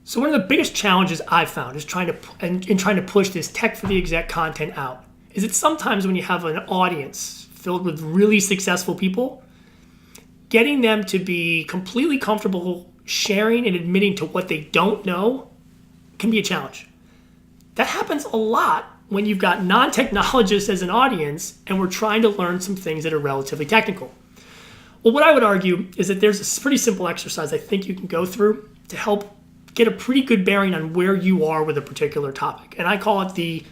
So one of the biggest challenges I've found is trying to push this tech for the exec content out is that sometimes when you have an audience filled with really successful people, getting them to be completely comfortable sharing and admitting to what they don't know can be a challenge. That happens a lot when you've got non-technologists as an audience and we're trying to learn some things that are relatively technical. Well, what I would argue is that there's a pretty simple exercise I think you can go through to help get a pretty good bearing on where you are with a particular topic. And I call it the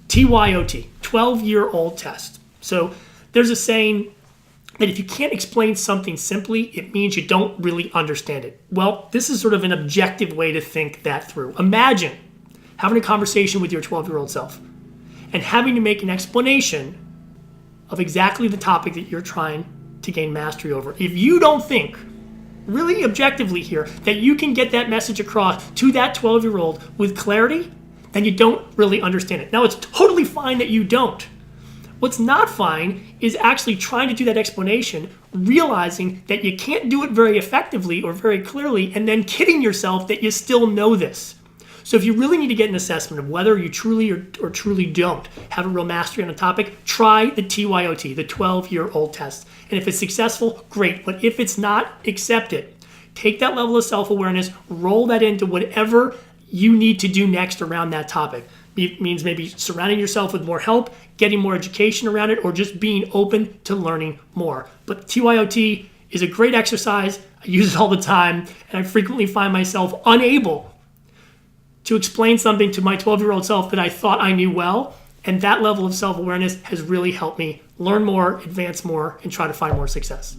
TYOT, 12-year-old test. So there's a saying that if you can't explain something simply, it means you don't really understand it. Well, this is sort of an objective way to think that through. Imagine having a conversation with your 12-year-old self and having to make an explanation of exactly the topic that you're trying to gain mastery over. If you don't think, really objectively here, that you can get that message across to that 12-year-old with clarity, then you don't really understand it. Now, it's totally fine that you don't. What's not fine is actually trying to do that explanation, realizing that you can't do it very effectively or very clearly, and then kidding yourself that you still know this. So if you really need to get an assessment of whether you truly or truly don't have a real mastery on a topic, try the TYOT, the 12-year-old test. And if it's successful, great. But if it's not, accept it. Take that level of self-awareness, roll that into whatever you need to do next around that topic. It means maybe surrounding yourself with more help, getting more education around it, or just being open to learning more. But TYOT is a great exercise. I use it all the time, and I frequently find myself unable to explain something to my 12-year-old self that I thought I knew well, and that level of self-awareness has really helped me learn more, advance more, and try to find more success.